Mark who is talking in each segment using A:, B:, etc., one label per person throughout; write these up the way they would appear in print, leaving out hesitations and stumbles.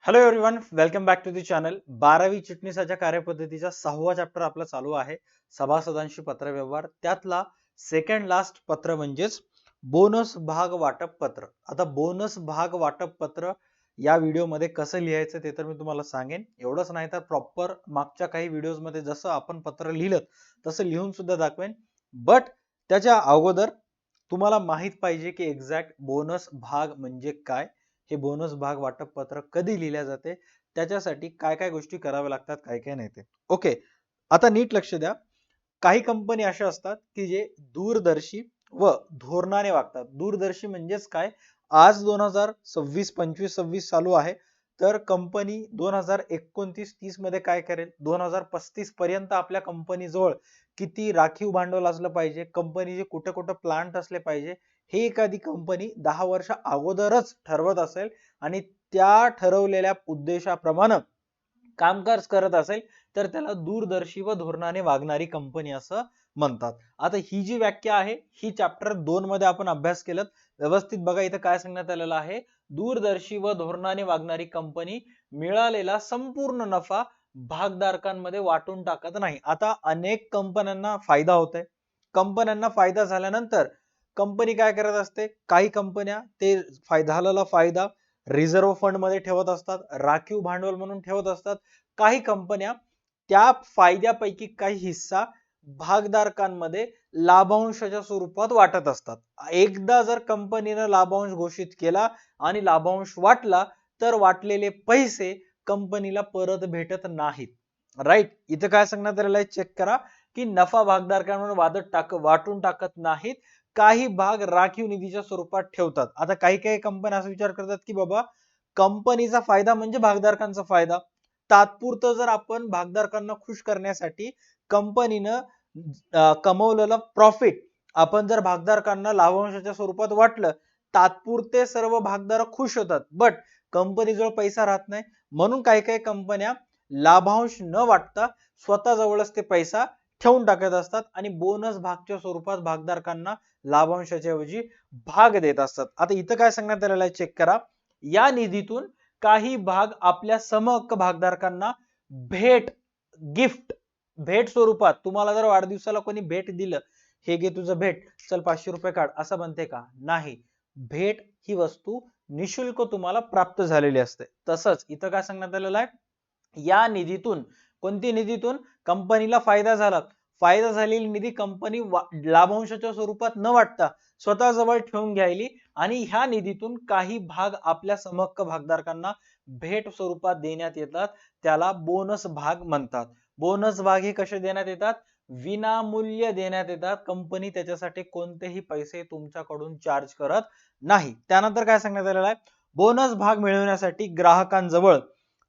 A: Hello everyone, welcome back to the channel. 12वी चिटणीसाच्या कार्यपद्धतीचा 6वा चॅप्टर आपला चालू आहे. सभासदांशी पत्रव्यवहार, त्यातला सेकंड लास्ट पत्र म्हणजेच बोनस भाग वाटप पत्र. आता बोनस भाग वाटप पत्र या व्हिडिओमध्ये कसं लिहायचं ते तर मी तुम्हाला सांगेन. एवढंच नाही तर प्रॉपर मागच्या काही व्हिडिओज मध्ये जसं आपण पत्र लिहिलं तसं लिहून सुद्धा दाखवेन. बट त्याच्या अगोदर तुम्हाला माहित पाहिजे की एक्झॅक्ट बोनस भाग म्हणजे काय, हे बोनस भाग वाटप पत्र कधी लिहिल्या जाते, त्याच्यासाठी काय काय गोष्टी कराव्या लागतात, काय काय नाही ते. ओके, आता नीट लक्ष द्या. काही कंपनी अशा असतात की जे दूरदर्शी व धोरणाने वागतात. दूरदर्शी म्हणजेच काय, आज 2026 चालू आहे, तर कंपनी 2029-30 मध्ये काय करेल, 2035 पर्यंत आपल्या कंपनी जवळ किती राखीव भांडवल असलं पाहिजे, कंपनीचे कुठे कुठे प्लांट असले पाहिजे, हे एखादी कंपनी 10 वर्ष अगोदरच ठरवत असेल आणि त्या ठरवलेल्या उद्देशाप्रमाणे कामकाज करत असेल तर त्याला दूरदर्शी व धोरणाने वागणारी कंपनी असं म्हणतात. आता ही जी व्याख्या आहे ही चॅप्टर 2 मध्ये आपण अभ्यास केलं. व्यवस्थित बघा, इथं काय सांगण्यात आलेलं आहे, दूरदर्शी व धोरणाने वागणारी कंपनी मिळालेला संपूर्ण नफा भागधारकांमध्ये वाटून टाकत नाही. आता अनेक कंपन्यांना फायदा होतोय. कंपन्यांना फायदा झाल्यानंतर कंपनी काय करत असते, काही कंपन्या ते झालेला फायदा रिझर्व्ह फंड मध्ये ठेवत असतात, राखीव भांडवल म्हणून ठेवत असतात. काही कंपन्या त्या फायद्यापैकी काही हिस्सा भागधारकांमध्ये लाभांशाच्या स्वरूपात वाटत असतात. एकदा जर कंपनीने लाभांश घोषित केला आणि लाभांश वाटला तर वाटलेले पैसे कंपनीला परत भेटत नाहीत. राईट, इथं काय सांगण्यात आलेलं आहे, चेक करा की नफा भागधारकांमध्ये वाटून टाकत नाहीत, काही भाग राखीव निधीच्या स्वरूपात ठेवतात. आता काही काही कंपन्या असा विचार करतात की बाबा कंपनीचा फायदा म्हणजे भागधारकांचा फायदा. तात्पुरतं जर आपण भागधारकांना खुश करण्यासाठी कंपनीनं कमवलेलं प्रॉफिट आपण जर भागधारकांना लाभांशाच्या स्वरूपात वाटलं, तात्पुरते सर्व भागधारक खुश होतात, बट कंपनीजवळ पैसा राहत नाही. म्हणून काही काही कंपन्या लाभांश न वाटता स्वतःजवळच ते पैसा ठेवून टाकत असतात आणि बोनस भागच्या स्वरूपात भागधारकांना लाभांशाच्या ऐवजी भाग देत असतात. आता इथं काय सांगण्यात आलेलं आहे, चेक करा. या निधीतून काही भाग आपल्या समहक्क भागधारकांना भेट, गिफ्ट, भेट स्वरूपात, तुम्हाला जर वाढदिवसाला कोणी भेट दिलं, हे घे तुझं भेट, चल 500 रुपये काढ, असं बनते का? नाही. भेट ही वस्तू निशुल्क तुम्हाला प्राप्त झालेली असते. तसंच इथं काय सांगण्यात आलेलं आहे, या निधीतून, कोणती निधीतून, कंपनीला फायदा झाला, फायदा झालेली निधी कंपनी लाभांशाच्या स्वरूपात न वाटता स्वतः जवळ ठेवून घ्यायली आणि ह्या निधीतून काही भाग आपल्या समहक्क भागधारकांना भेट स्वरूपात देण्यात येतात, त्याला बोनस भाग म्हणतात. बोनस भाग हे कसे देण्यात येतात? विनामूल्य देण्यात येतात. कंपनी त्याच्यासाठी कोणतेही पैसे तुमच्याकडून चार्ज करत नाही. त्यानंतर काय सांगण्यात आलेलं आहे, बोनस भाग मिळवण्यासाठी ग्राहकांजवळ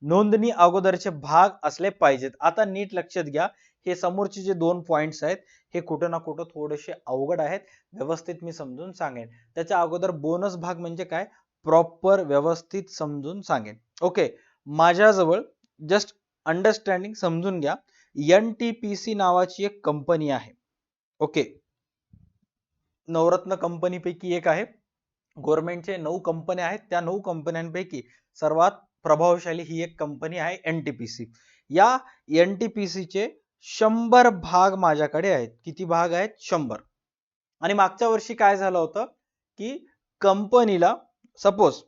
A: नोंदणी अगोदरचे भाग असले पाहिजेत. आता नीट लक्षात घ्या, हे समोरचे जे 2 पॉइंट्स आहेत हे कुठं ना कुठं थोडेसे अवघड आहेत, व्यवस्थित मी समजून सांगेन. त्याच्या अगोदर बोनस भाग म्हणजे काय प्रॉपर व्यवस्थित समजून सांगेन. ओके, माझ्याजवळ जस्ट अंडरस्टँडिंग समजून घ्या. NTPC नावाची एक कंपनी आहे. ओके, नवरत्न कंपनी पैकी एक आहे. गव्हर्नमेंटचे 9 कंपन्या आहेत, त्या 9 कंपन्यांपैकी सर्वात प्रभावशाली ही एक कंपनी आहे NTPC. या NTPC चे 100 भाग माझ्याकडे आहेत. किती भाग आहेत? 100. आणि मागच्या वर्षी काय झालं होतं की कंपनीला सपोज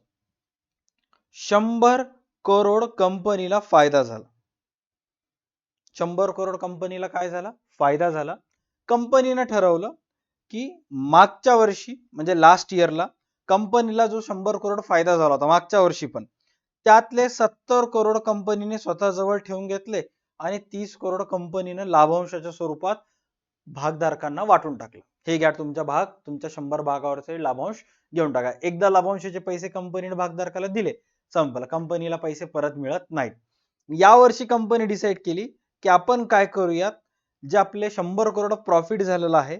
A: 100 करोड कंपनीला फायदा झाला. 100 करोड कंपनीला काय झाला? फायदा झाला. कंपनीने ठरवलं की मागच्या वर्षी म्हणजे लास्ट इयरला कंपनीला जो 100 करोड फायदा झाला होता मागच्या वर्षी, पण त्यातले 70 करोड कंपनीने स्वतःजवळ ठेवून घेतले आणि 30 करोड कंपनीने लाभांशाच्या स्वरूपात भागधारकांना वाटून टाकले. हे घ्या तुमचा भाग, तुमच्या 100 भागावरचे लाभांश घेऊन टाका. एकदा लाभांशाचे पैसे कंपनीने भागधारकाला दिले, संपलं, कंपनीला पैसे परत मिळत नाहीत. यावर्षी कंपनी डिसाईड केली की आपण काय करूयात, जे आपले 100 करोड प्रॉफिट झालेलं आहे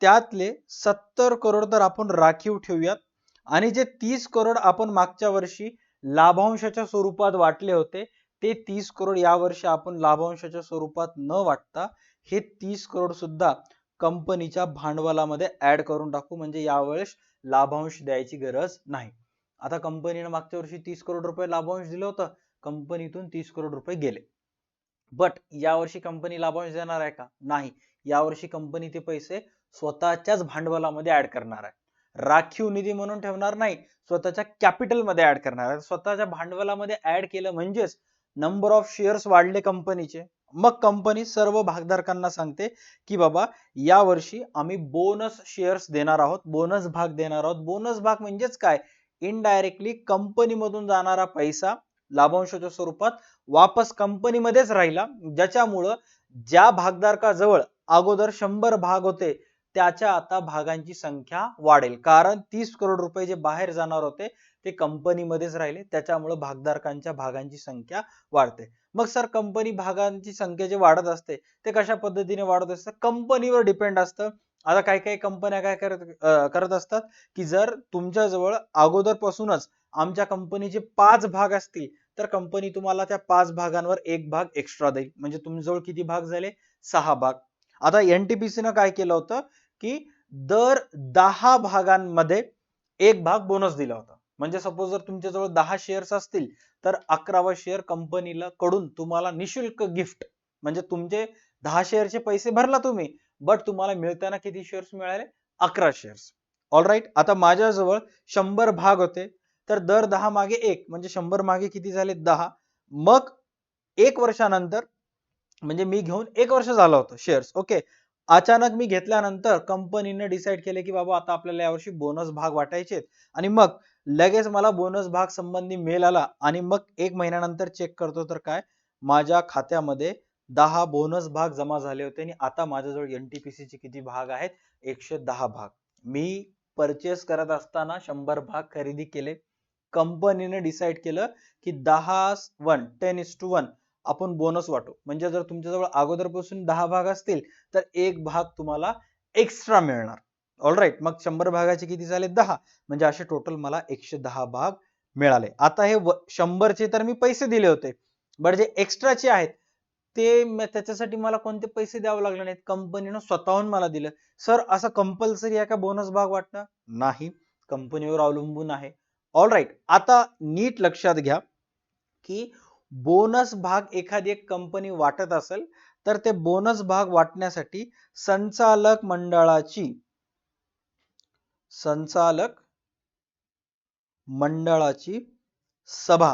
A: त्यातले 70 करोड तर आपण राखीव ठेवूयात आणि जे 30 करोड आपण मागच्या वर्षी लाभांशाच्या स्वरूपात वाटले होते ते 30 करोड यावर्षी आपण लाभांशाच्या स्वरूपात न वाटता हे 30 करोड सुद्धा कंपनीच्या भांडवलामध्ये ऍड करून टाकू, म्हणजे यावेळेस लाभांश द्यायची गरज नाही. आता कंपनीने मागच्या वर्षी 30 करोड रुपये लाभांश दिलं होतं, कंपनीतून 30 करोड रुपये गेले. बट यावर्षी कंपनी लाभांश देणार आहे का? नाही. यावर्षी कंपनी ते पैसे स्वतःच्याच भांडवलामध्ये ऍड करणार आहे. राखीव निधी म्हणून ठेवणार नाही, स्वतःच्या कॅपिटल मध्ये ऍड करणार आहे. स्वतःच्या भांडवलामध्ये ऍड केलं म्हणजेच नंबर ऑफ शेअर्स वाढले कंपनीचे. मग कंपनी सर्व भागधारकांना सांगते की बाबा या वर्षी आम्ही बोनस शेअर्स देणार आहोत, बोनस भाग देणार आहोत. बोनस भाग म्हणजेच काय? इनडायरेक्टली कंपनी मधून जाणारा पैसा लाभांशाच्या स्वरूपात वापस कंपनीमध्येच राहिला, ज्याच्यामुळं ज्या भागधारकाजवळ अगोदर 100 भाग होते त्याच्या आता भागांची संख्या वाढेल. कारण 30 करोड रुपये जे बाहेर जाणार होते ते कंपनीमध्येच राहिले, त्याच्यामुळे भागधारकांच्या भागांची संख्या वाढते. मग सर कंपनी भागांची संख्या जे वाढत असते ते कशा पद्धतीने वाढत असते? कंपनीवर डिपेंड असतं. आता काही काही कंपन्या काय करत असतात की जर तुमच्याजवळ अगोदरपासूनच आमच्या कंपनीचे 5 भाग असतील तर कंपनी तुम्हाला त्या 5 भागांवर एक भाग एक्स्ट्रा देईल. म्हणजे तुमच्याजवळ किती भाग झाले? 6 भाग. आता एनटीपीसी ने काय केलं होतं की दर 10 भागांमध्ये एक भाग बोनस दिला होता. म्हणजे सपोज जर तुमच्याजवळ 10 शेअर्स असतील तर 11वा शेअर कंपनीला कडून तुम्हाला निशुल्क गिफ्ट, म्हणजे तुमचे 10 शेअरचे पैसे भरला तुम्ही, बट तुम्हाला मिळताना किती शेअर्स मिळाले? 11 शेअर्स. ऑलराईट. आता माझ्याजवळ 100 भाग होते तर दर 10 मागे एक, म्हणजे 100 मागे किती झाले? 10. मग एक वर्षानंतर, म्हणजे मी घेऊन एक वर्ष झालं होतं शेअर्स, ओके. अचानक मी घेतल्यानंतर कंपनीने डिसाईड केले की बाबा आता आपल्याला यावर्षी बोनस भाग वाटायचे, आणि मग लगेच मला बोनस भाग संबंधी मेल आला. आणि मग एक महिन्यानंतर चेक करतो तर काय, माझ्या खात्यामध्ये 10 बोनस भाग जमा झाले होते. आणि आता माझ्याजवळ एनटीपीसी चे किती भाग आहेत? 110 भाग. मी परचेस करत असताना 100 भाग खरेदी केले. कंपनीने डिसाईड केलं की 10:1 आपण बोनस वाटू. म्हणजे जर तुमच्याजवळ अगोदरपासून 10 भाग असतील तर एक भाग तुम्हाला एक्स्ट्रा मिळणार. ऑलराईट. मग 100 भागाचे किती झाले? 10. म्हणजे असे टोटल मला 110 भाग मिळाले. आता हे 100 चे तर मी पैसे दिले होते, बट जे एक्स्ट्राचे आहेत ते त्याच्यासाठी मला कोणते पैसे द्यावे लागले नाहीत, कंपनीनं स्वतःहून मला दिलं. सर असं कंपल्सरी आहे का बोनस भाग वाटणं? नाही, कंपनीवर अवलंबून आहे. ऑलराईट. आता नीट लक्षात घ्या की बोनस भाग एखादी एक कंपनी वाटत असेल तर ते बोनस भाग वाटण्यासाठी संचालक मंडळाची सभा,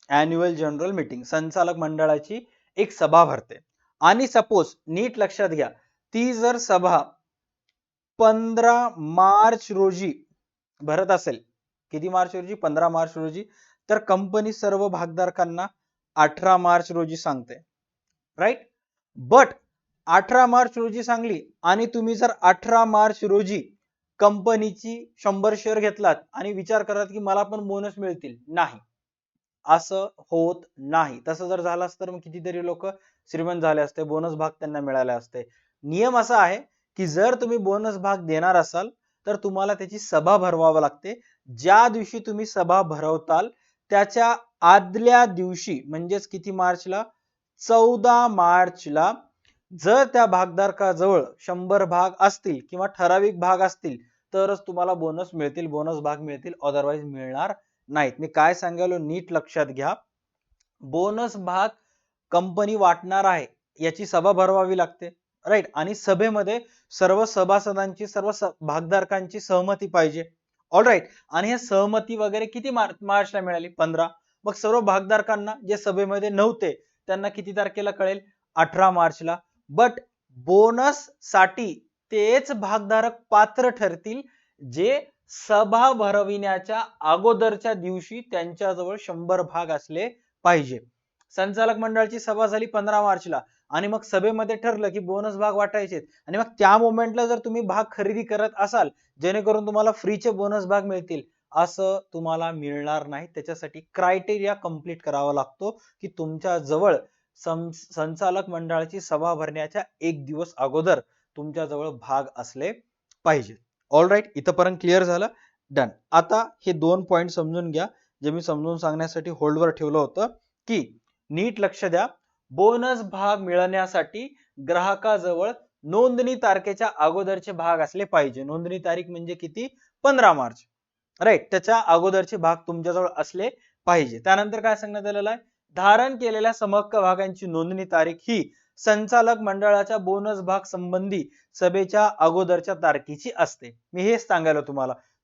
A: अॅन्युअल जनरल मीटिंग, संचालक मंडळाची एक सभा भरते. आणि सपोज नीट लक्षात घ्या, ती जर सभा 15 मार्च रोजी भरत असेल, किती मार्च रोजी? 15 मार्च रोजी, तर कंपनी सर्व भागधारकांना 18 मार्च रोजी सांगते. राईट. बट 18 मार्च रोजी सांगली आणि तुम्ही जर 18 मार्च रोजी कंपनीची 100 शेअर घेतलात आणि विचार करत की मला पण बोनस मिळतील, नाही, असं होत नाही. तसं जर झालं असतं तर मग कितीतरी लोक श्रीमंत झाले असते, बोनस भाग त्यांना मिळाले असते. नियम असा आहे की जर तुम्ही बोनस भाग देणार असाल तर तुम्हाला त्याची सभा भरवावी लागते. ज्या दिवशी तुम्ही सभा भरवताल त्याच्या आदल्या दिवशी, म्हणजेच किती मार्चला? 14 मार्चला जर त्या भागधारकाजवळ 100 भाग असतील किंवा ठराविक भाग असतील तरच तुम्हाला बोनस मिळतील, बोनस भाग मिळतील, अदरवाईज मिळणार नाहीत. मी काय सांगायलो नीट लक्षात घ्या. बोनस भाग कंपनी वाटणार आहे याची सभा भरवावी लागते, राईट. आणि सभेमध्ये सर्व सभासदांची, सर्व भागधारकांची सहमती पाहिजे. ऑलराईट. आणि हे सहमती वगैरे किती मार्चला मिळाली? 15. मग सर्व भागधारकांना जे सभेमध्ये नव्हते त्यांना किती तारखेला कळेल? 18 मार्चला. बट बोनस साठी तेच भागधारक पात्र ठरतील जे सभा भरविण्याच्या अगोदरच्या दिवशी त्यांच्याजवळ 100 भाग असले पाहिजे. संचालक मंडळाची सभा झाली 15 मार्चला आणि मग सभेमध्ये ठरलं की बोनस भाग वाटायचे, आणि मग त्या मोमेंटला जर तुम्ही भाग खरेदी करत असाल जेणेकरून तुम्हाला फ्रीचे बोनस भाग मिळतील, असं तुम्हाला मिळणार नाही. त्याच्यासाठी क्रायटेरिया कंप्लीट करावा लागतो की तुमच्या जवळ संचालक मंडळाची सभा भरण्याच्या एक दिवस अगोदर तुमच्या जवळ भाग असले पाहिजे. ऑलराईट. इथपर्यंत क्लिअर झालं? डन. आता हे 2 पॉइंट समजून घ्या जे मी समजून सांगण्यासाठी होल्डवर ठेवलं होतं. की नीट लक्ष द्या, बोनस भाग मिळण्यासाठी ग्राहकाजवळ नोंदणी तारखेच्या अगोदरचे भाग असले पाहिजे. नोंदणी तारीख म्हणजे किती? 15 मार्च. राईट. त्याच्या अगोदरचे भाग तुमच्याजवळ असले पाहिजे. त्यानंतर काय सांगण्यात आलेलं आहे, धारण केलेल्या समहक्क भागांची नोंदणी तारीख ही संचालक मंडळाच्या बोनस भाग संबंधी सभेच्या अगोदरच्या तारखेची असते. मी हेच सांगायला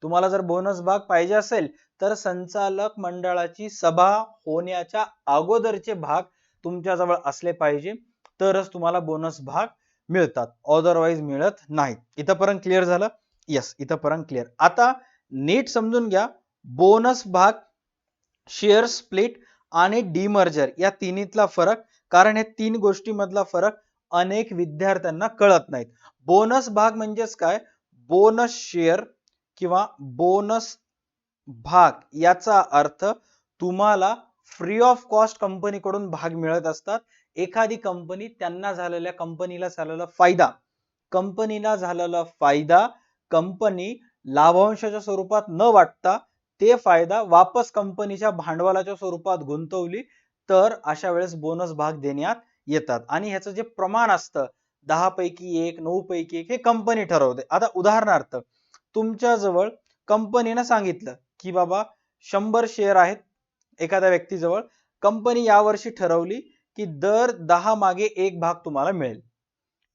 A: तुम्हाला जर बोनस भाग पाहिजे असेल तर संचालक मंडळाची सभा होण्याच्या अगोदरचे भाग तुमच्याजवळ असले पाहिजे, तरच तुम्हाला बोनस भाग मिळतात, अदरवाईज मिळत नाही. इथपर्यंत क्लिअर झालं? यस, इथपर्यंत क्लिअर. आता नीट समजून घ्या, बोनस भाग, शेअर स्प्लिट आणि डीमर्जर या तिन्हीतला फरक, कारण हे तीन गोष्टींमधला फरक अनेक विद्यार्थ्यांना कळत नाहीत. बोनस भाग म्हणजेच काय? बोनस शेअर किंवा बोनस भाग याचा अर्थ तुम्हाला फ्री ऑफ कॉस्ट कंपनीकडून भाग मिळत असतात. एखादी कंपनी कंपनीला झालेला फायदा कंपनी लाभांशाच्या स्वरूपात न वाटता ते फायदा वापस कंपनीच्या भांडवलाच्या स्वरूपात गुंतवली तर अशा वेळेस बोनस भाग देण्यात येतात. आणि ह्याचं जे प्रमाण असतं 10 पैकी 1, 9 पैकी 1 हे कंपनी ठरवते. आता उदाहरणार्थ तुमच्या जवळ कंपनीने सांगितलं की बाबा 100 शेअर आहेत एखाद्या व्यक्तीजवळ, कंपनी यावर्षी ठरवली की दर 10 मागे 1 भाग तुम्हाला मिळेल.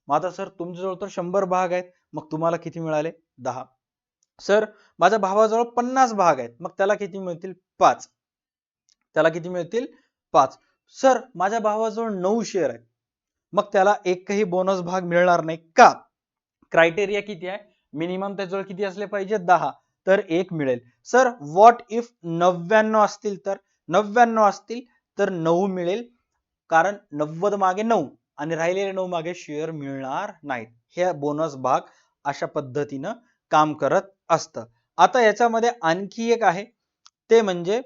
A: मग आता सर तुमच्याजवळ तर 100 भाग आहेत, मग तुम्हाला किती मिळाले? 10. सर माझ्या भावाजवळ 50 भाग आहेत, मग त्याला किती मिळतील? 5. त्याला किती मिळतील? 5. सर माझ्या भावाजवळ 9 शेअर आहेत, मग त्याला एकही बोनस भाग मिळणार नाही का? क्रायटेरिया किती आहे? मिनिमम त्याजवळ किती असले पाहिजे? 10, तर 1 मिळेल. सर व्हॉट इफ 99 असतील तर? 99 असतील तर 9 मिळेल, कारण 90 मागे 9 आणि राहिलेले 9 मागे शेअर मिळणार नाहीत. हे बोनस भाग अशा पद्धतीनं काम करत असतं. आता याच्यामध्ये आणखी एक आहे, ते म्हणजे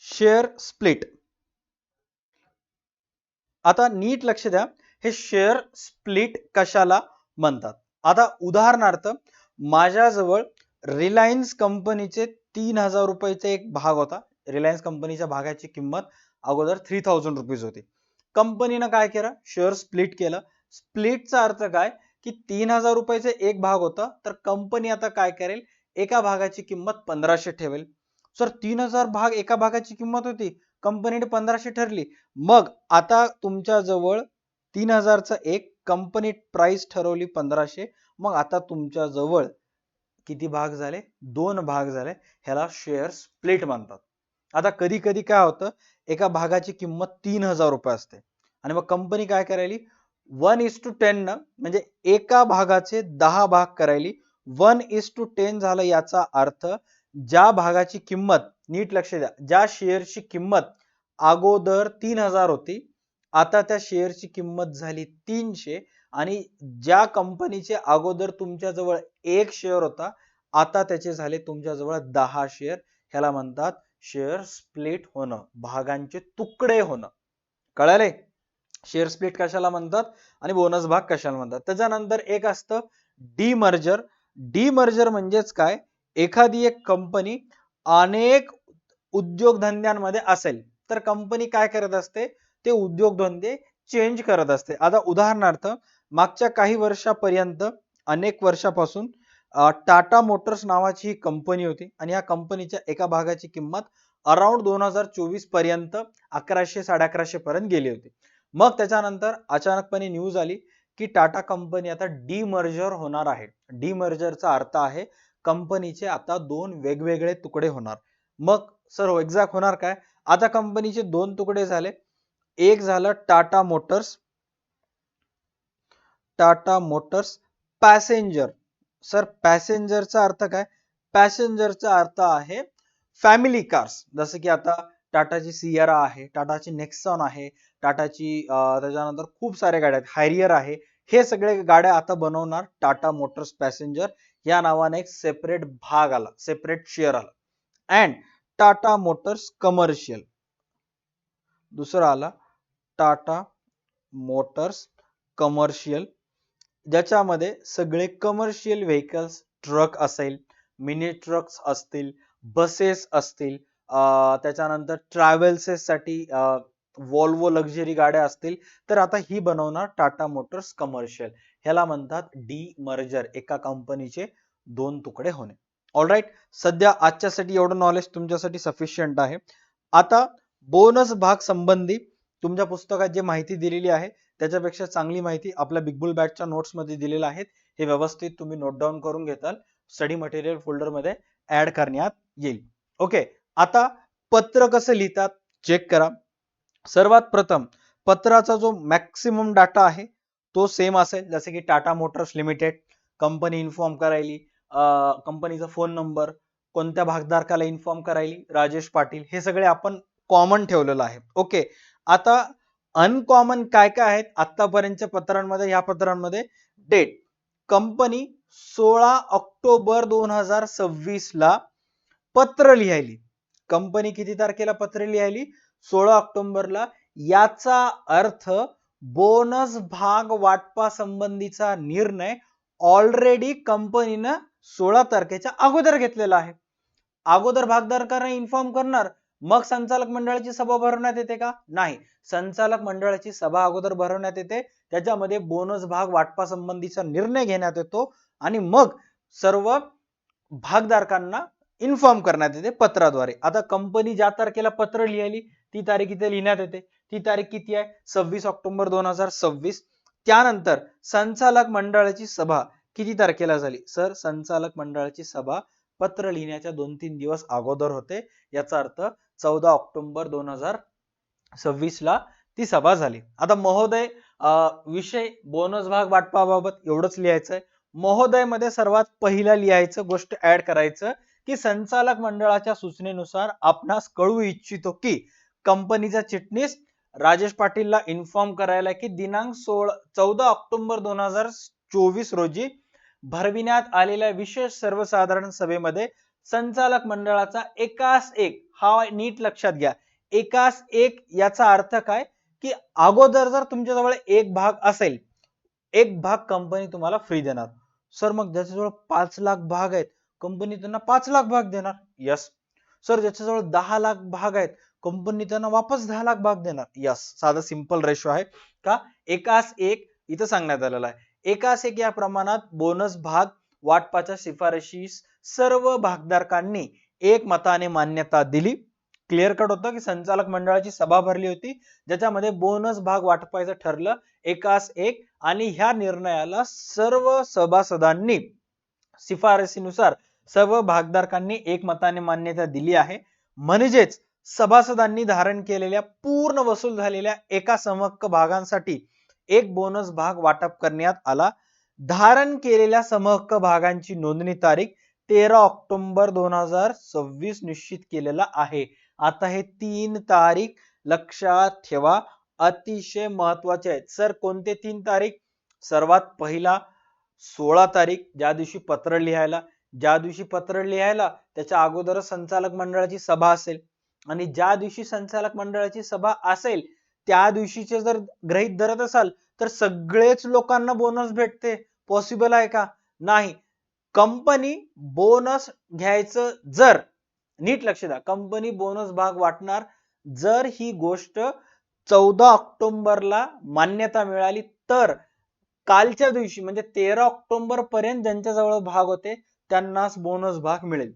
A: शेअर स्प्लिट. आता नीट लक्ष द्या, हे शेअर स्प्लिट कशाला म्हणतात? आता उदाहरणार्थ माझ्याजवळ रिलायन्स कंपनीचे 3000 रुपयाचा एक भाग होता. रिलायन्स कंपनीच्या भागाची किंमत अगोदर 3000 रुपीज होती. कंपनीनं काय केलं? शेअर स्प्लिट केलं. स्प्लिटचा अर्थ काय की 3000 रुपयाचा एक भाग होता, तर कंपनी आता काय करेल? एका भागाची किंमत 1500 ठेवेल. सर 3000 भाग एका भागाची किंमत होती, कंपनीने 1500 ठरली, मग आता तुमच्या जवळ 3000 चा एक, कंपनी प्राइस ठरवली 1500, मग आता तुमच्या जवळ किती भाग झाले? 2 भाग झाले. ह्याला शेअर स्प्लिट म्हणतात. आता कधी कधी काय होतं, एका भागाची किंमत 3000 रुपये असते आणि मग कंपनी काय करायली? 1:10 न, म्हणजे एका भागाचे 10 भाग करायली. 1:10 झालं, याचा अर्थ ज्या भागाची किंमत, नीट लक्ष द्या, ज्या शेअरची किंमत अगोदर 3000 होती, आता त्या शेअरची किंमत झाली 300, आणि ज्या कंपनीचे अगोदर तुमच्या जवळ 1 शेअर होता, आता त्याचे झाले तुमच्या जवळ 10 शेअर. ह्याला म्हणतात शेअर स्प्लिट होणं, भागांचे तुकडे होणं. कळाले? शेअर स्प्लिट कशाला म्हणतात आणि बोनस भाग कशाला म्हणतात. त्याच्यानंतर एक असतं डीमर्जर. डीमर्जर म्हणजेच काय? एखादी एक कंपनी अनेक उद्योगधंद्यांमध्ये असेल तर कंपनी काय करत असते? ते उद्योगधंदे चेंज करत असते. आता उदाहरणार्थ मागच्या काही वर्षापर्यंत, अनेक वर्षापासून टाटा मोटर्स नावाची कंपनी होती आणि या कंपनीच्या एका भागाची किंमत अराउंड 2024 पर्यंत 1100 1150 पर्यंत गेली होती. मग त्याच्यानंतर अचानकपणे न्यूज आली की टाटा कंपनी आता डीमर्जर होणार आहे. डीमर्जरचा अर्थ आहे कंपनीचे आता 2 वेगवेगळे तुकडे होणार. मग सर एक्झॅक्ट होणार काय? आता कंपनीचे 2 तुकडे झाले. एक झालं टाटा मोटर्स पॅसेंजर. सर पॅसेंजरचा अर्थ काय? पॅसेंजरचा अर्थ आहे फॅमिली कार्स. जसं की आता टाटाची सियरा आहे, टाटाची नेक्सॉन आहे, टाटाची त्याच्यानंतर खूप साऱ्या गाड्या आहेत, हायरियर आहे. हे सगळे गाड्या आता बनवणार टाटा मोटर्स पॅसेंजर या नावाने एक सेपरेट भाग आला, सेपरेट शेअर आला. अँड टाटा मोटर्स कमर्शियल, दुसरा आला टाटा मोटर्स कमर्शियल, ज्याच्यामध्ये सगळे कमर्शियल व्हेकल्स, ट्रक असेल, मिनी ट्रक्स असतील, बसेस असतील, त्याच्यानंतर ट्रॅव्हल्सेस साठी वॉल्वो लक्झरी गाड्या असतील, तर आता ही बनवणार टाटा मोटर्स कमर्शियल. ह्याला म्हणतात डीमर्जर, एका कंपनीचे 2 तुकडे होणे. ऑलराईट, सध्या आजच्यासाठी एवढं नॉलेज तुमच्यासाठी सफिशियंट आहे. आता बोनस भाग संबंधी तुमच्या पुस्तकात जे माहिती दिलेली आहे त्याच्यापेक्षा चांगली माहिती आपल्या बिग बुल बॅचच्या नोट्स मध्ये दिलेलं आहे. हे व्यवस्थित तुम्ही नोट डाऊन करून घेताल, स्टडी मटेरियल फोल्डर मध्ये ऍड करण्यात येईल. ओके, आता पत्र कसं लिहितात चेक करा. सर्वात प्रथम पत्राचा जो मॅक्सिमम डाटा आहे तो सेम असेल, जसे की Tata Motors Limited, company inform करायली, कंपनीचा फोन नंबर, कोणत्या भागधारकाला इन्फॉर्म करायली, राजेश पाटील, हे सगळे आपण कॉमन ठेवलेलं आहे. ओके, आता अनकॉमन काय काय आहेत आतापर्यंतच्या पत्रांमध्ये? या पत्रांमध्ये डेट, कंपनी 16 ऑक्टोबर 2026 ला पत्र लिहायली. कंपनी किती तारखेला पत्र लिहायली? 16 ऑक्टोबरला. याचा अर्थ बोनस भाग वाटपा संबंधीचा निर्णय ऑलरेडी कंपनीनं 16 तारखेच्या अगोदर घेतलेला आहे. अगोदर भागधारकांना इन्फॉर्म करणार, मग संचालक मंडळाची सभा भरवण्यात येते का? नाही, संचालक मंडळाची सभा अगोदर भरवण्यात येते. त्याच्यामध्ये बोनस भाग वाटपा संबंधीचा निर्णय घेण्यात येतो आणि मग सर्व भागधारकांना इन्फॉर्म करण्यात येते पत्राद्वारे. आता कंपनी ज्या तारखेला पत्र लिहिली ती तारीख इथे लिहिण्यात येते. ती तारीख किती आहे? 26 ऑक्टोबर 2026. त्यानंतर संचालक मंडळाची सभा किती तारखेला झाली? सर, संचालक मंडळाची सभा पत्र लिहिण्याच्या 2-3 दिवस अगोदर होते. याचा अर्थ 14 ऑक्टोबर 2026 ला ती सभा झाली. आता महोदय, विषय बोनस भाग वाटपाबाबत एवढंच लिहायचंय. महोदय मध्ये सर्वात पहिला लिहायचं गोष्ट ऍड करायचं की संचालक मंडळाच्या सूचनेनुसार आपणास कळवू इच्छितो की कंपनीचा चिटणीस राजेश पाटीलला इन्फॉर्म करायला की दिनांक 14 ऑक्टोबर 2024 रोजी भरविण्यात आलेल्या विशेष सर्वसाधारण सभेमध्ये संचालक मंडळाचा एकास एक, हा नीट लक्षात घ्या, एकास एक याचा अर्थ काय की अगोदर जर तुमच्याजवळ एक भाग असेल, एक भाग कंपनी तुम्हाला फ्री देणार. सर, मग ज्याच्याजवळ 5 लाख भाग आहेत कंपनी त्यांना 5 लाख भाग देणार. यस. सर, ज्याच्याजवळ 10 लाख भाग आहेत कंपनी त्यांना वापस 10 लाख भाग देणार. यस. साधा सिंपल रेशो आहे का? एकास एक इथं सांगण्यात आलेला आहे. एकास एक या प्रमाणात बोनस भाग वाटपाच्या शिफारशीस सर्व भागधारकांनी एक मताने मान्यता दिली. क्लिअर कट होतं की संचालक मंडळाची सभा भरली होती ज्याच्यामध्ये बोनस भाग वाटपायचं ठरलं एकास एक, आणि ह्या निर्णयाला सर्व सभासदांनी शिफारसीनुसार सर्व भागधारकांनी एकमताने मान्यता दिली आहे. म्हणजेच सभासदांनी धारण केलेल्या पूर्ण वसूल झालेल्या एका समहक्क भागांसाठी एक बोनस भाग वाटप करण्यात आला. धारण केलेल्या समहक्क भागांची नोंदणी तारीख 13 ऑक्टोबर 2026 निश्चित केलेला आहे. आता हे 3 तारीख लक्षात ठेवा, अतिशय महत्वाचे आहेत. सर, कोणते 3 तारीख? सर्वात पहिला 16 तारीख, ज्या दिवशी पत्र लिहायला, ज्या दिवशी पत्र लिहायला त्याच्या अगोदर संचालक मंडळाची सभा असेल, आणि ज्या दिवशी संचालक मंडळाची सभा असेल त्या दिवशीचे जर गृहीत धरत असाल तर सगळेच लोकांना बोनस भेटते. पॉसिबल आहे का? नाही. कंपनी बोनस घ्यायचं जर, नीट लक्ष द्या, कंपनी बोनस भाग वाटणार जर ही गोष्ट 14 ऑक्टोबरला मान्यता मिळाली तर कालच्या दिवशी म्हणजे 13 ऑक्टोबर पर्यंत ज्यांच्या जवळ भाग होते त्यांनाच बोनस भाग मिळेल.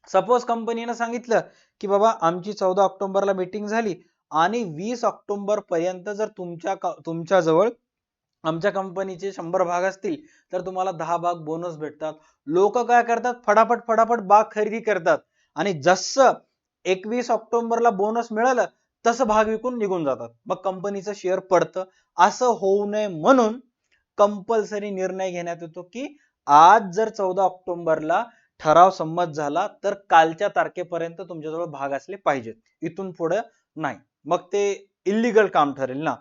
A: सपोज कंपनीने सांगितलं की बाबा आमची 14 ऑक्टोबरला मीटिंग झाली आणि 20 ऑक्टोबर पर्यंत जर तुमच्या जवळ आमच्या कंपनीचे 100 भाग असतील तर तुम्हाला 10 भाग बोनस भेटतात. लोक काय करतात? फटाफट भाग खरेदी करतात आणि जसं 21 ऑक्टोबरला बोनस मिळालं तसं भाग विकून निघून जातात. मग कंपनीचं शेअर पडतं. असं होऊ नये म्हणून कंपल्सरी निर्णय घेण्यात येतो की आज जर 14 ऑक्टोबरला ठराव संमत झाला तर कालच्या तारखेपर्यंत तुमच्याजवळ भाग असले पाहिजेत, इथून पुढे नाही, मग ते इल्लीगल काम ठरेल ना.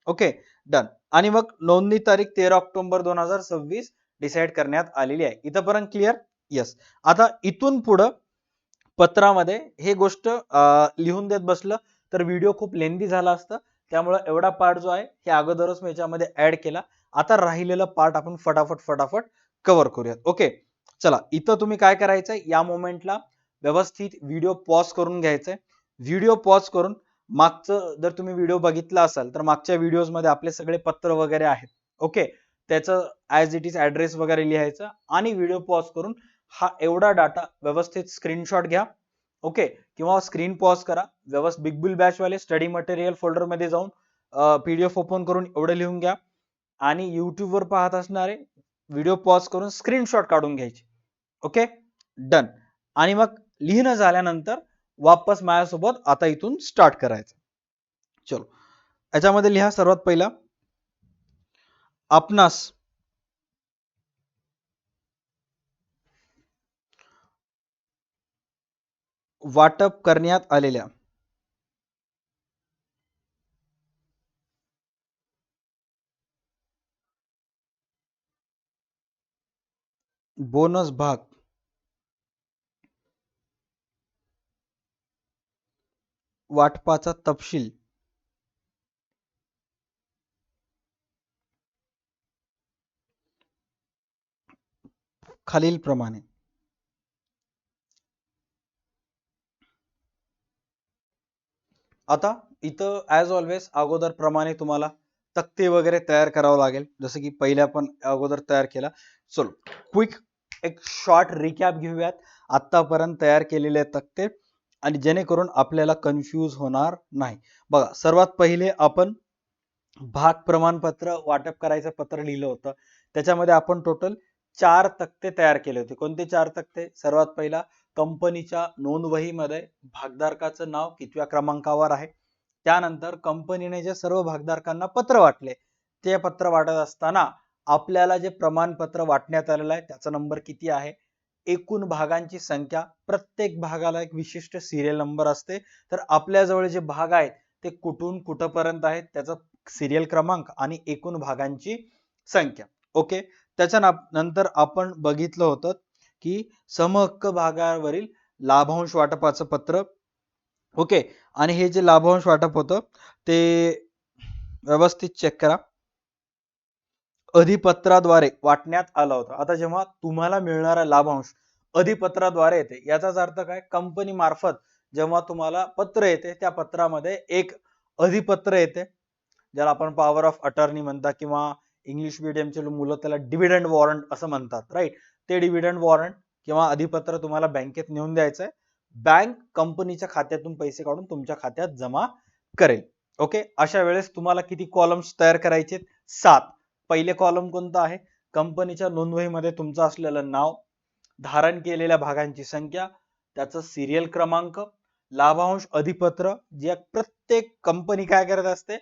A: Okay, done. आणि मग नोंदणी तारीख 13 ऑक्टोबर 2026 डिसाइड करण्यात आलेली आहे. इथपर्यंत क्लिअर? यस. आता इथून पुढे पत्रामध्ये हे गोष्ट लिहून देत बसलं तर व्हिडिओ खूप लेंदी झाला असता, त्यामुळे एवढा पार्ट जो आहे हे अगोदरच मी याच्यामध्ये ऍड केला. आता राहिलेला पार्ट आपण फटाफट कव्हर करूयात. ओके, चला. इथं तुम्ही काय करायचंय, या मोमेंटला व्यवस्थित व्हिडिओ पॉज करून घ्यायचंय. व्हिडिओ पॉज करून मागचं जर तुम्ही व्हिडिओ बघितला असाल तर मागच्या व्हिडिओज मध्ये आपले सगळे पत्र वगैरे आहेत. ओके, त्याचं ऍज इट इज ऍड्रेस वगैरे लिहायचं आणि व्हिडिओ पॉज करून हा एवढा डाटा व्यवस्थित स्क्रीनशॉट घ्या. ओके, किंवा स्क्रीन पॉज करा. व्यवस्थित बिग बुल बॅच वाले स्टडी मटेरियल फोल्डर मध्ये जाऊन पीडीएफ ओपन करून एवढं लिहून घ्या. आणि युट्यूब वर पाहत असणारे व्हिडिओ पॉज करून स्क्रीनशॉट काढून घ्यायचे. Okay, done. आणि मग लिहिणं झाल्यानंतर वापस माझ्यासोबत आता इथून स्टार्ट करायचं. चलो, याच्यामध्ये लिहा सर्वात पहिला, आपणास वाटप करण्यात आलेल्या बोनस भाग वाटपाचा तपशील खालील प्रमाणे. आता इथं ऍज ऑलवेज अगोदर प्रमाणे तुम्हाला तक्ते वगैरे तयार करावं लागेल, जसं की पहिल्या पण अगोदर तयार केला. चलो, क्विक एक शॉर्ट रिकॅप घेऊयात आतापर्यंत तयार केलेले तक्ते, आणि जेणेकरून आपल्याला कन्फ्यूज होणार नाही. बघा, सर्वात पहिले आपण भाग प्रमाणपत्र वाटप करायचं पत्र लिहिलं होतं. त्याच्यामध्ये आपण टोटल 4 तक्ते तयार केले होते. कोणते 4 तक्ते? सर्वात पहिला, कंपनीच्या नोंदवहीमध्ये भागधारकाचं नाव कितव्या क्रमांकावर आहे. त्यानंतर कंपनीने जे सर्व भागधारकांना पत्र वाटले, ते पत्र वाटत असताना आपल्याला जे प्रमाणपत्र वाटण्यात आलेलं आहे त्याचा नंबर किती आहे. एकूण भागांची संख्या, प्रत्येक भागाला एक विशिष्ट सिरियल नंबर असते. तर आपल्याजवळ जे भाग आहेत ते कुठून कुठपर्यंत आहेत त्याचा सिरियल क्रमांक आणि एकूण भागांची संख्या. ओके, नंतर आपण बघितलं होतं की समहक्क भागावरील लाभांश वाटपाचं पत्र. ओके, आणि हे जे लाभांश वाटप होतं ते व्यवस्थित चेक करा, अधिपत्राद्वारे वाटण्यात आलं होतं. आता जेव्हा तुम्हाला मिळणारा लाभांश अधिपत्राद्वारे येते, याचाच अर्थ काय, कंपनी मार्फत जेव्हा तुम्हाला पत्र येते त्या पत्रामध्ये एक अधिपत्र येते, ज्याला आपण पॉवर ऑफ अटर्नी म्हणतात, किंवा इंग्लिश मीडियमचे मुलं त्याला डिव्हिडंड वॉरंट असं म्हणतात, राईट. ते डिव्हिडंड वॉरंट किंवा अधिपत्र तुम्हाला बँकेत नेऊन द्यायचंय. बँक कंपनीच्या खात्यातून पैसे काढून तुमच्या खात्यात जमा करेल. ओके, अशा वेळेस तुम्हाला किती कॉलम्स तयार करायचे? 7. पहिले कॉलम कोणता आहे? कंपनीच्या नोंदवहीमध्ये तुमचं असलेलं नाव, धारण केलेल्या भागांची संख्या, त्याचं सिरियल क्रमांक, लाभांश अधिपत्र, जे प्रत्येक कंपनी काय करत असते,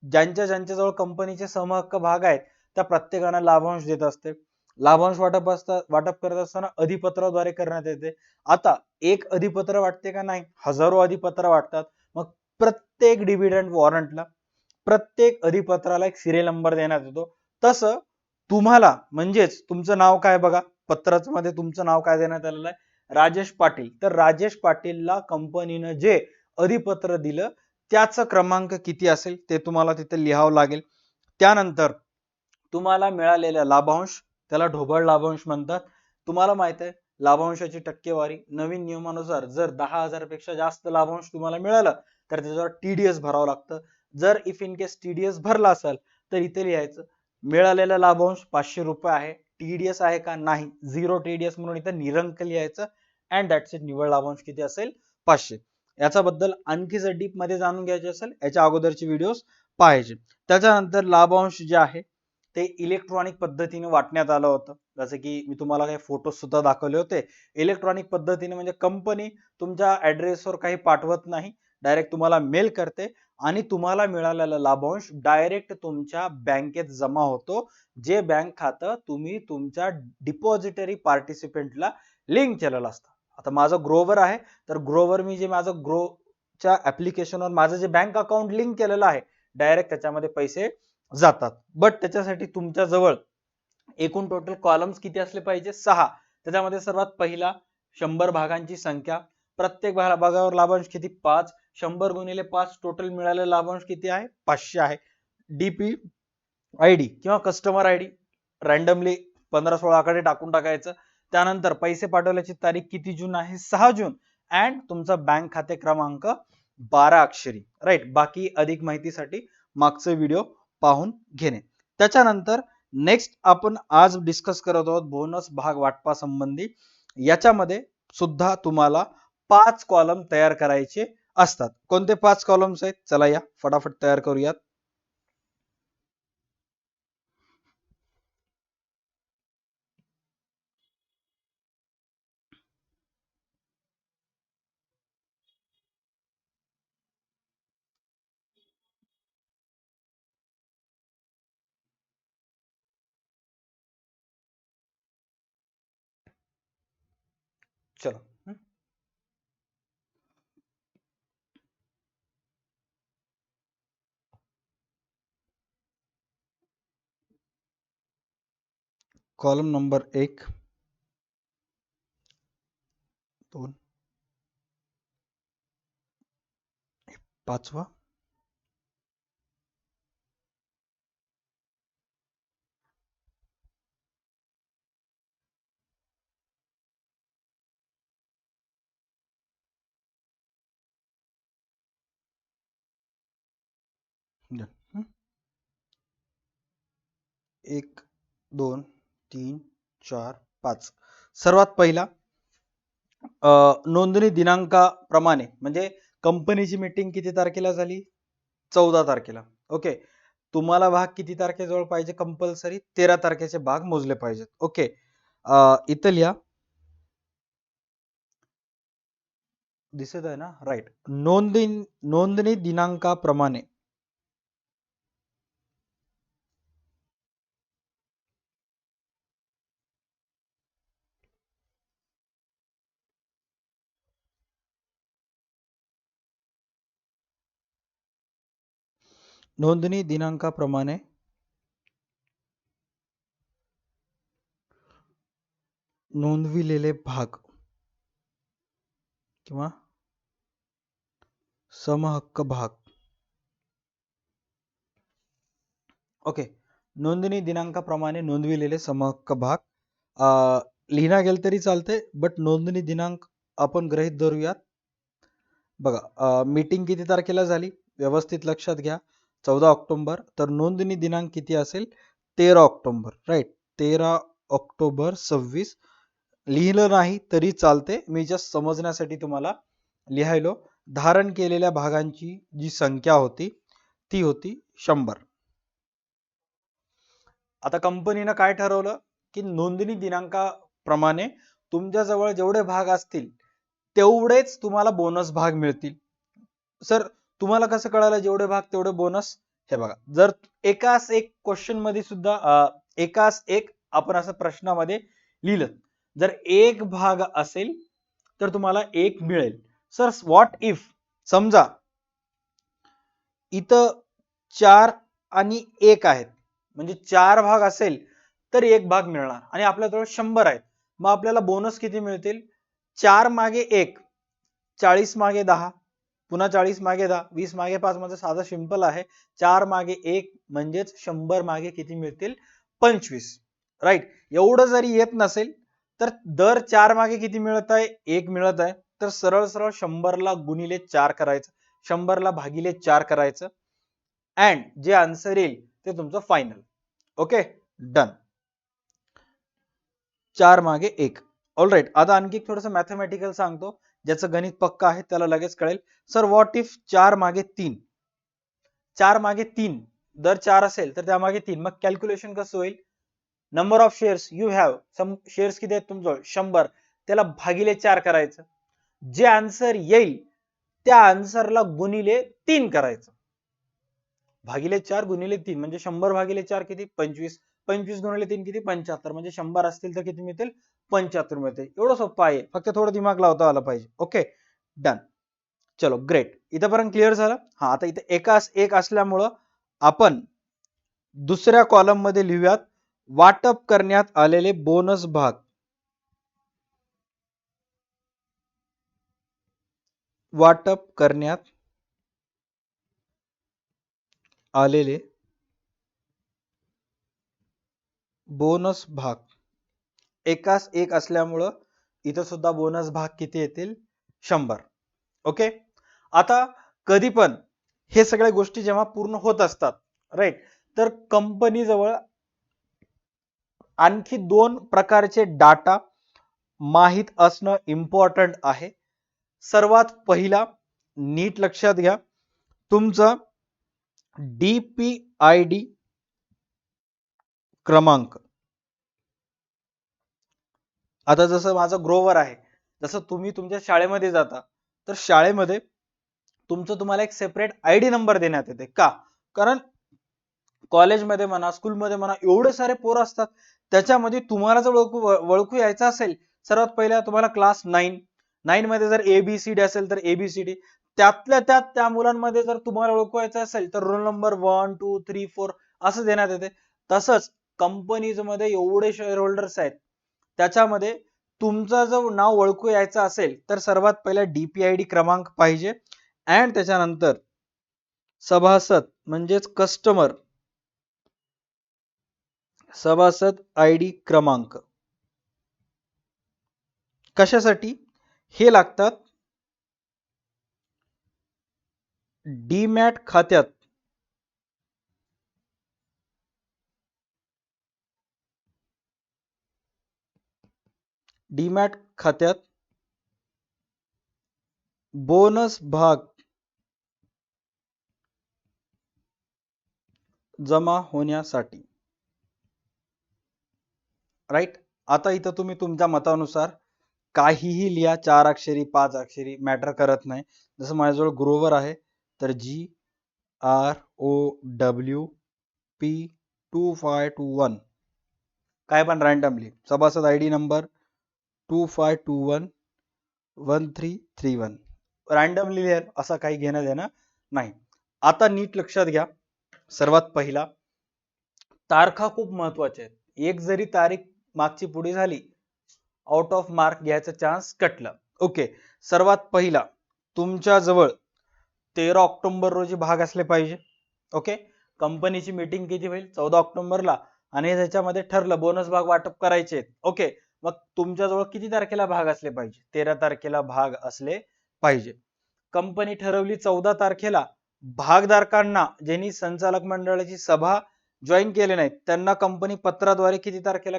A: ज्यांच्याजवळ कंपनीचे समहक्क भाग आहेत त्या प्रत्येकाला लाभांश देत असते. लाभांश वाटप करत असताना अधिपत्राद्वारे करण्यात येते. आता एक अधिपत्र वाटते का? नाही, हजारो अधिपत्र वाटतात. मग प्रत्येक डिव्हिडंड वॉरंटला, प्रत्येक अधिपत्राला एक सिरियल नंबर देण्यात येतो. तसं तुम्हाला, म्हणजेच तुमचं नाव काय बघा, पत्रामध्ये तुमचं नाव काय देण्यात आलेलं आहे? राजेश पाटील. तर राजेश पाटीलला कंपनीनं जे अधिपत्र दिलं त्याचा क्रमांक किती असेल ते तुम्हाला तिथे लिहावं लागेल. त्यानंतर तुम्हाला मिळालेला लाभांश, त्याला ढोबळ लाभांश म्हणतात. तुम्हाला माहित आहे लाभांशाची टक्केवारी नवीन नियमानुसार जर 10,000 पेक्षा जास्त लाभांश तुम्हाला मिळालं तर त्याच्यावर टीडीएस भरावं लागतं. जर इफ इन केस टीडीएस भरला असेल तर इथे लिहायचं मिळालेला लाभांश 500 रुपये आहे, टीडीएस आहे का? नाही, 0 टीडीएस म्हणून इथे निरंक लिहायचं. And that's it. निव्वळ लाभांश किती असेल? 500. याच्याबद्दल आणखी जर डीप मध्ये जाणून घ्यायचे असेल याच्या अगोदरचे व्हिडिओज पाहायचे. त्याच्यानंतर लाभांश जे आहे ते इलेक्ट्रॉनिक पद्धतीने वाटण्यात आलं होतं, जसं की मी तुम्हाला काही फोटो सुद्धा दाखवले होते. इलेक्ट्रॉनिक पद्धतीने म्हणजे कंपनी तुमच्या ऍड्रेसवर काही पाठवत नाही, डायरेक्ट तुम्हाला मेल करते आणि तुम्हाला मिळालेला लाभांश डायरेक्ट तुमच्या बँकेत जमा होतो, जे बँक खातं तुम्ही तुमच्या डिपॉझिटरी पार्टिसिपेंटला लिंक केलेलं असतं. आता माझं ग्रोवर आहे, तर ग्रोवर मी जे माझं ग्रोच्या ऍप्लिकेशनवर माझं जे बँक अकाउंट लिंक केलेलं आहे, डायरेक्ट त्याच्यामध्ये पैसे जातात. बट त्याच्यासाठी तुमच्या जवळ एकूण टोटल कॉलम्स किती असले पाहिजे? 6. त्याच्यामध्ये सर्वात पहिला 100 भागांची संख्या, प्रत्येक भागावर लाभांश किती? 5. 100 गुणिले 5 टोटल मिळालेला लाभांश किती आहे? 500 आहे. डीपी आयडी किंवा कस्टमर आयडी रँडमली 15-16 आकडे टाकून टाकायचं. त्यानंतर पैसे पाठवल्याची तारीख किती जून आहे? 6 जून. अँड तुमचा बँक खाते क्रमांक 12 अक्षरी, राईट. बाकी अधिक माहितीसाठी मागचे व्हिडिओ पाहून घेणे. त्याच्यानंतर नेक्स्ट आपण आज डिस्कस करत आहोत बोनस भाग वाटपा संबंधी. याच्यामध्ये सुद्धा तुम्हाला 5 कॉलम तयार करायचे असतात. कोणते 5 कॉलम्स आहेत? चला या फटाफट तयार करूयात. चलो. Column number 1, 2, 5वा, 1, 2, 3, 4, 5. सर्वात पहिला नोंदणी दिनांकाप्रमाणे म्हणजे कंपनीची मीटिंग किती तारखेला झाली? 14 तारखेला. ओके. तुम्हाला भाग किती तारखेजवळ पाहिजे? कंपल्सरी 13 तारखेचे भाग मोजले पाहिजेत. ओके. इथं लिहा. दिसत आहे ना? राईट. नोंदणी दिनांकाप्रमाणे नोंदणी दिनांकाप्रमाणे नोंदविलेले भाग किंवा समहक्क भाग. ओके. नोंदणी दिनांकाप्रमाणे नोंदविलेले समहक्क भाग लिहिला गेलं तरी चालते, बट नोंदणी दिनांक आपण गृहीत धरूयात. बघा, मीटिंग किती तारखेला झाली? व्यवस्थित लक्षात घ्या. 14 ऑक्टोबर. तर नोंदणी दिनांक किती असेल? 13 ऑक्टोबर. राईट. 13 ऑक्टोबर 26. लिहिलं नाही तरी चालते, मी जस्ट समजण्यासाठी तुम्हाला लिहायलो. धारण केलेल्या भागांची जी संख्या होती ती होती 100. आता कंपनीनं काय ठरवलं की नोंदणी दिनांकाप्रमाणे तुमच्याजवळ जेवढे भाग असतील तेवढेच तुम्हाला बोनस भाग मिळतील. सर तुम्हाला कसं कळालं जेवढे भाग तेवढे बोनस? हे बघा, जर एकाच एक क्वेश्चन मध्ये सुद्धा एकाच एक आपण असं प्रश्नामध्ये लिहिलं, जर एक भाग असेल तर तुम्हाला एक मिळेल. सर व्हॉट इफ समजा इथं 4 आणि 1 आहेत, म्हणजे 4 भाग असेल तर एक भाग मिळणार आणि आपल्याजवळ 100 आहेत, मग आपल्याला बोनस किती मिळतील? 4 मागे 1, 40 मागे 10, पुन्हा 40 मागे 10, 20 मागे 5 म्हणजे साधं सिंपल आहे. 4 मागे 1 म्हणजेच 100 मागे किती मिळतील? 25. राईट. एवढं जरी येत नसेल तर दर 4 मागे किती मिळत आहे? 1 मिळत आहे. तर सरळ सरळ 100 ला गुणिले 4 करायचं, 100 ला भागिले 4 करायचं अँड जे आन्सर येईल ते तुमचं फायनल. Okay, done. 4 मागे 1. ऑलराईट. आता आणखी थोडंसं मॅथमॅटिकल सांगतो, ज्याचं गणित पक्का आहे त्याला लगेच कळेल. सर व्हॉट इफ 4 मागे 3? 4 मागे 3 दर 4 असेल तर त्यामागे 3, मग कॅल्क्युलेशन कसं होईल? Number of shares you have, some shares किती आहेत तुमच्याजवळ? 100. त्याला भागिले 4 करायचं, जे आन्सर येईल त्या आन्सरला गुणिले 3 करायचं. भागिले 4 गुणिले 3 म्हणजे 100 भागिले 4 किती? 25. 25 गुणिले 3 किती? 75. म्हणजे 100 असतील तर किती मिळतील? 75 मिळते. एवढं सोपं आहे, फक्त थोडं दिमाग लावता आला पाहिजे. Okay, done. चलो ग्रेट. इथपर्यंत क्लिअर झालं? हा, आता इथे एकास एक असल्यामुळं आपण दुसऱ्या कॉलम मध्ये लिहूयात वाटप करण्यात आलेले बोनस भाग. वाटप करण्यात आलेले बोनस भाग. एकास एक असल्यामुळं इथं सुद्धा बोनस भाग किती येतील? 100. ओके. आता कधी पण हे सगळ्या गोष्टी जेव्हा पूर्ण होत असतात, राईट, तर कंपनी जवळ आणखी 2 प्रकारचे डाटा माहित असणं इम्पॉर्टंट आहे. सर्वात पहिला नीट लक्षात घ्या, तुमचा DPID क्रमांक. आता जसं माझं ग्रोवर आहे, जसं तुम्ही तुमच्या शाळेमध्ये जाता तर शाळेमध्ये तुम्हाला एक सेपरेट आयडी नंबर देण्यात येते. का? कारण कॉलेजमध्ये म्हणा, स्कूलमध्ये म्हणा, एवढे सारे पोरं असतात, त्याच्यामध्ये तुम्हाला जर ओळखू यायचं असेल, सर्वात पहिला तुम्हाला क्लास 9 मध्ये जर ABCD असेल तर ABCD, त्यातल्या त्यात त्या मुलांमध्ये जर तुम्हाला ओळखवायचं असेल तर रोल नंबर 1 2 3 4 असं देण्यात येते. तसंच कंपनीज मध्ये एवढे शेअर होल्डर्स आहेत, त्याच्यामध्ये तुमचं जर नाव ओळखू यायचं असेल तर सर्वात पहिला DPID क्रमांक पाहिजे. अँड त्याच्यानंतर सभासद म्हणजेच सभासद ID क्रमांक. कशासाठी हे लागतात? डीमॅट खात्यात बोनस भाग जमा होण्यासाठी. राईट. आता इथं तुम्ही तुमच्या मतानुसार काहीही लिहा, 4 अक्षरी 5 अक्षरी मॅटर करत नाही. जसं माझ्याजवळ ग्रोवर आहे तर GROWP2521 काय पण रँडमली, सभासद ID नंबर 25211331 रँडमली लिहा, असं काही घेणं देणं नाही. आता नीट लक्षात घ्या, सर्वात पहिला तारखा खूप महत्वाच्या आहेत. एक जरी तारीख मागची पुढे झाली, आउट ऑफ मार्क घ्यायचा चान्स कटला. ओके. सर्वात पहिला तुमच्या जवळ 13 ऑक्टोबर रोजी भाग असले पाहिजे. ओके. कंपनीची मीटिंग किती होईल? 14 ऑक्टोबरला, आणि त्याच्यामध्ये ठरलं बोनस भाग वाटप करायचे. ओके. मग तुमच्या जवळ किती तारखेला भाग असले पाहिजे? 13 तारखेला भाग असले पाहिजे. कंपनी ठरवली 14 तारखेला, भागधारकांना ज्यांनी संचालक मंडळाची सभा जॉईन केले नाहीत त्यांना कंपनी पत्राद्वारे किती तारखेला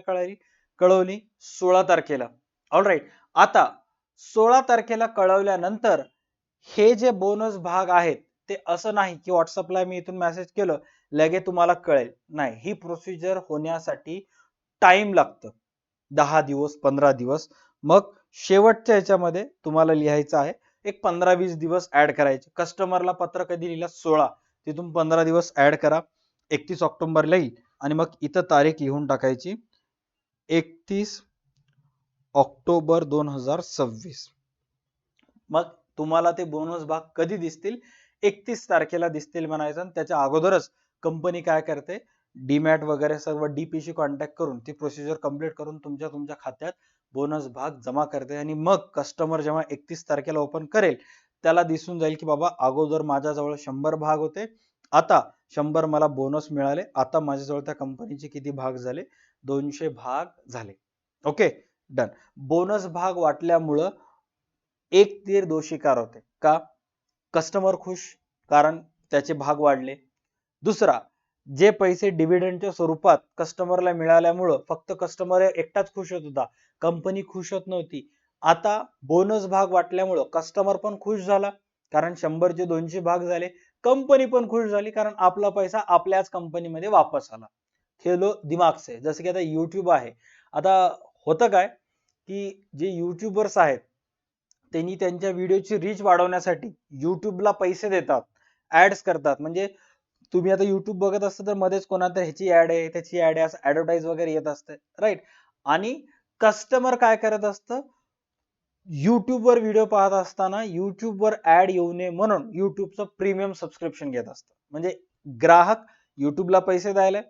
A: कळवली? 16 तारखेला. ऑलराईट. आता 16 तारखेला कळवल्यानंतर हे जे बोनस भाग आहेत ते असं नाही की व्हॉट्सअपला मी इथून मेसेज केलं लगे तुम्हाला कळेल. नाही, ही प्रोसिजर होण्यासाठी टाइम लागतं, 10 दिवस 15 दिवस. मग शेवटच्या याच्यामध्ये तुम्हाला लिहायचं आहे एक 15-20 दिवस ऍड करायचे. कस्टमरला पत्र कधी लिहिलं? 16, तिथून 15 दिवस ऍड करा, 31 ऑक्टोबर येईल. आणि मग इथं तारीख लिहून टाकायची 31 ऑक्टोबर 2026. मग तुम्हाला ते बोनस भाग कधी दिसतील? 31 तारखेला दिसतील म्हणायचं. आणि त्याच्या अगोदरच कंपनी काय करते, डीमॅट वगैरे सर्व डीपीशी कॉन्टॅक्ट करून ती प्रोसिजर कंप्लीट करून तुमच्या खात्यात बोनस भाग जमा करते. आणि मग कस्टमर जेव्हा 31 तारखेला ओपन करेल त्याला दिसून जाईल की बाबा अगोदर माझ्याजवळ 100 भाग होते, आता 100 मला बोनस मिळाले, आता माझ्याजवळ त्या कंपनीचे किती भाग झाले? 200 भाग झाले. Okay, done. बोनस भाग वाटल्यामुळं एक तीर दोषीकार होते. का? कस्टमर खुश, कारण त्याचे भाग वाढले. दुसरा, जे पैसे डिव्हिडंडच्या स्वरूपात कस्टमरला मिळाल्यामुळं फक्त कस्टमर एकटाच खुश होत होता, कंपनी खुश होत नव्हती. आता बोनस भाग वाटल्यामुळं कस्टमर पण खुश झाला, कारण 100 चे 200 भाग झाले. कंपनी पण खुश झाली, कारण आपला पैसा आपल्याच कंपनीमध्ये वापस आला. खेलो दिमाग से. जसं की आता युट्यूब आहे. आता होतं काय की जे युट्यूबर्स आहेत त्यांनी त्यांच्या व्हिडिओची रीच वाढवण्यासाठी युट्यूबला पैसे देतात, ऍड्स करतात. म्हणजे तुम्ही आता युट्यूब बघत असता तर मध्येच कोणाला ह्याची ऍड आहे त्याची ऍड आहे असं ऍडव्हर्टाईज वगैरे येत असते, राईट. आणि कस्टमर काय करत असतं, युट्यूबवर व्हिडिओ पाहत असताना युट्यूबवर ऍड येऊ नये म्हणून युट्यूबचं प्रीमियम सबस्क्रिप्शन घेत असतं. म्हणजे ग्राहक युट्यूबला पैसे द्यायला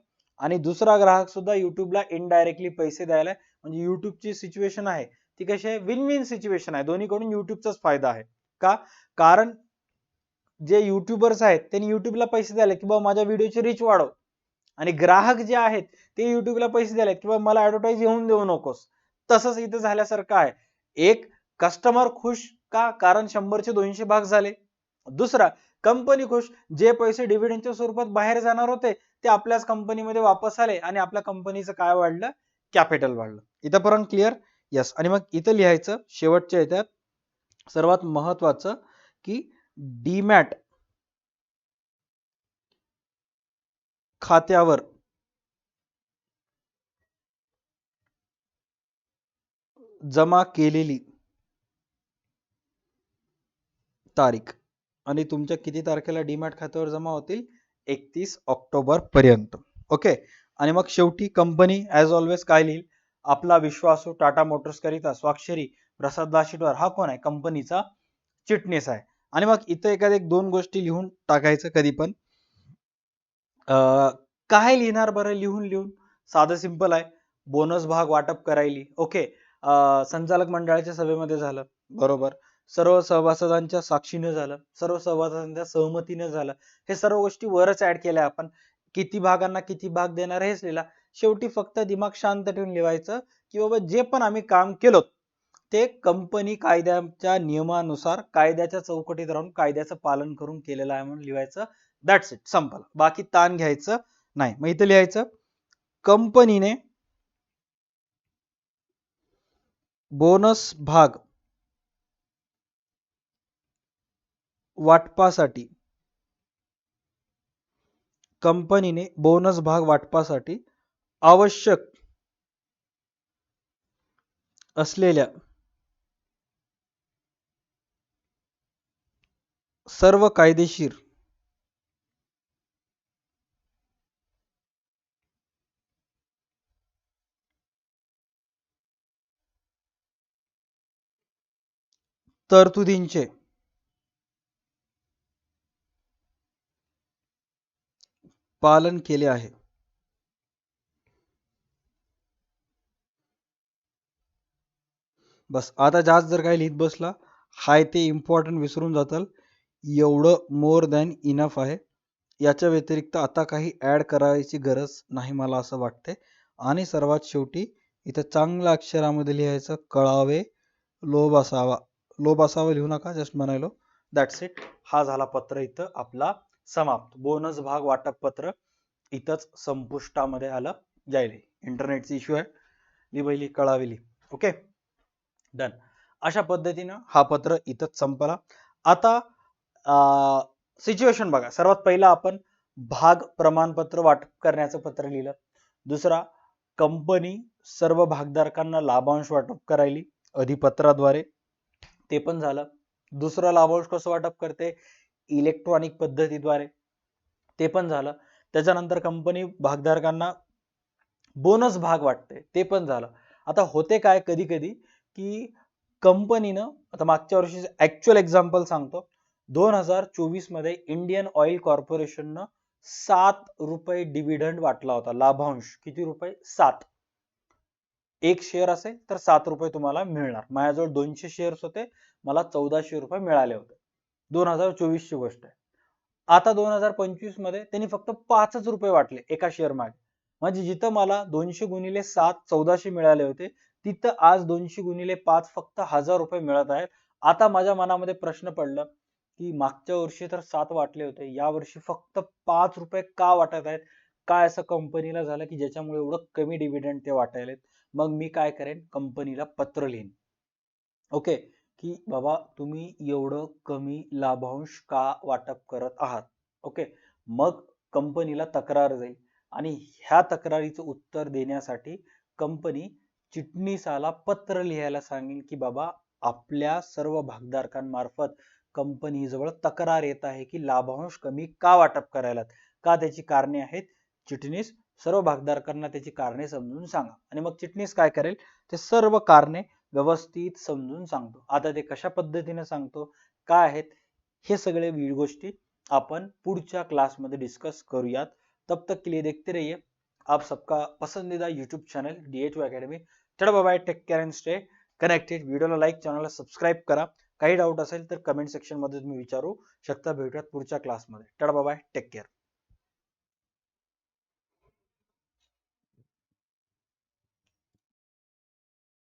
A: आणि दुसरा ग्राहक सुद्धा युट्यूबला इनडायरेक्टली पैसे द्यायला. म्हणजे युट्यूबची सिच्युएशन आहे ती कशी आहे? विन विन सिच्युएशन आहे, दोन्हीकडून युट्यूबचाच फायदा आहे. का? कारण जे युट्यूबर्स आहेत त्यांनी युट्यूबला पैसे द्यायला की बाबा माझ्या व्हिडिओची रीच वाढव, आणि ग्राहक जे आहेत ते युट्यूबला पैसे द्यायला की बाबा मला ऍडव्हर्टाईज येऊन देऊ नकोस. तसंच इथं झाल्यासारखं आहे. एक, कस्टमर खुश का? कारण 100 चे 200 भाग झाले. दुसरा, कंपनी खुश, जे पैसे डिव्हिडंडच्या स्वरूपात बाहेर जाणार होते ते आपल्याच कंपनीमध्ये वापस आले आणि आपल्या कंपनीचं काय वाढलं? कॅपिटल वाढलं. इथपर्यंत क्लिअर? यस. आणि मग इथं लिहायचं शेवटच्या याच्यात सर्वात महत्वाचं की डीमॅट खात्यावर जमा केलेली तारीख. आणि तुमच्या किती तारखेला डीमॅट खात्यावर जमा होतील? 31 ऑक्टोबर पर्यंत. ओके. आणि मग शेवटी कंपनी ॲज ऑलवेज काय लिहिल? आपला विश्वासू टाटा मोटर्स करिता स्वाक्षरी प्रसाद दाशिटवार हा कोण आहे? कंपनीचा चिटणीस आहे. आणि मग इथं एखाद्या एक दोन गोष्टी लिहून टाकायचं कधी पण. काय लिहिणार बरं लिहून लिहून? साधं सिंपल आहे. बोनस भाग वाटप करायली. ओके. संचालक मंडळाच्या सभेमध्ये झालं. बरोबर. सर्व सभासदांच्या साक्षीनं झालं. सर्व सभासदांच्या सहमतीनं झालं. हे सर्व गोष्टी वरच ऍड केल्या आपण. किती भागांना किती भाग देणार हेच लिहिला. शेवटी फक्त दिमाग शांत ठेवून लिहायचं की बाबा जे पण आम्ही काम केलं ते कंपनी कायद्याच्या नियमानुसार कायद्याच्या चौकटीत राहून कायद्याचं पालन करून केलेलं आहे म्हणून लिहायचं. That's it. संपलं. बाकी ताण घ्यायचं नाही. मग इथं लिहायचं कंपनीने बोनस भाग वाटपासाठी आवश्यक असलेल्या सर्व कायदेशीर तरतुदींचे पालन केले आहे. बस. आता जास्त जर काही लिहित बसला हाय ते इम्पॉर्टंट विसरून जाताल. एवढं मोर दॅन इनफ आहे. याच्या व्यतिरिक्त आता काही ऍड करायची गरज नाही मला असं वाटते. आणि सर्वात शेवटी इथं चांगल्या अक्षरामध्ये लिहायचं कळावे लोभ असावा. लोभ असावा लिहू नका, जस्ट म्हणायलो. That's it. हा झाला पत्र इथं आपला समाप्त. बोनस भाग वाटप पत्र इथंच संपुष्टामध्ये आलं जाईल. इंटरनेटचा इश्यू आहे. लिहिली कळावेली. Okay done. अशा पद्धतीनं हा पत्र इथंच संपला. आता सिच्युएशन बघा. सर्वात पहिला आपण भाग प्रमाणपत्र वाटप करण्याचं पत्र लिहिलं. दुसरा कंपनी सर्व भागधारकांना लाभांश वाटप करायली अधिपत्राद्वारे, ते पण झालं. दुसरा लाभांश कसं वाटप करते? इलेक्ट्रॉनिक पद्धतीद्वारे, ते पण झालं. त्याच्यानंतर कंपनी भागधारकांना बोनस भाग वाटते, ते पण झालं. आता होते काय कधी कधी की कंपनीनं, आता मागच्या वर्षी ऍक्च्युअल एक्झाम्पल सांगतो, 2024 मध्ये इंडियन ऑइल कॉर्पोरेशननं 7 रुपये डिव्हिडंड वाटला होता. लाभांश किती रुपये? 7. एक शेअर असेल तर 7 रुपये तुम्हाला मिळणार. माझ्याजवळ 200 शेअर्स होते, मला 1400 रुपये मिळाले होते. 2024 ची गोष्ट आहे. आता 2025 मध्ये त्यांनी फक्त 5च रुपये वाटले एका शेअर मागे. म्हणजे जिथं मला 200 गुणिले 7 1400 मिळाले होते, तिथं आज 200 गुणिले 5 फक्त 1000 रुपये मिळत आहेत. आता माझ्या मनामध्ये प्रश्न पडला की मागच्या वर्षी तर 7 वाटले होते, या वर्षी फक्त 5 रुपये का वाटत आहेत? काय असं कंपनीला झालं की ज्याच्यामुळे एवढं कमी डिव्हिडंड ते वाटायलेत? मग मी काय करेन? कंपनीला पत्र लिहीन. ओके की बाबा तुम्ही एवढं कमी लाभांश का वाटप करत आहात? ओके. मग कंपनीला तक्रार जाईल आणि ह्या तक्रारीचं उत्तर देण्यासाठी कंपनी चिटणीसाला पत्र लिहायला सांगेल की बाबा आपल्या सर्व भागधारकांमार्फत कंपनीजवळ तक्रार येत आहे की लाभांश कमी का वाटप करायलात, का त्याची कारणे आहेत. चिटणीस सर्व भागधारकांना त्याची कारणे समजून सांगा. आणि मग चिटणीस काय करेल? ते सर्व कारणे व्यवस्थित समजून सांगतो. आता ते कशा पद्धतीने सांगतो, काय आहेत, हे सगळे गोष्टी अपन पुढच्या क्लासमध्ये डिस्कस करूयात. तब तक के लिए देखते रहिए आप सबका पसंदीदा यूट्यूब चॅनल DH अकॅडमी. चला bye bye, take care and stay connected. व्हिडिओला लाईक, चॅनलला सबस्क्राईब करा. काही डाऊट असेल तर कमेंट सेक्शन मध्ये तुम्ही विचारू शकता. भेटूयात पुढच्या क्लासमध्ये. चला बाय बाय, टेक केअर.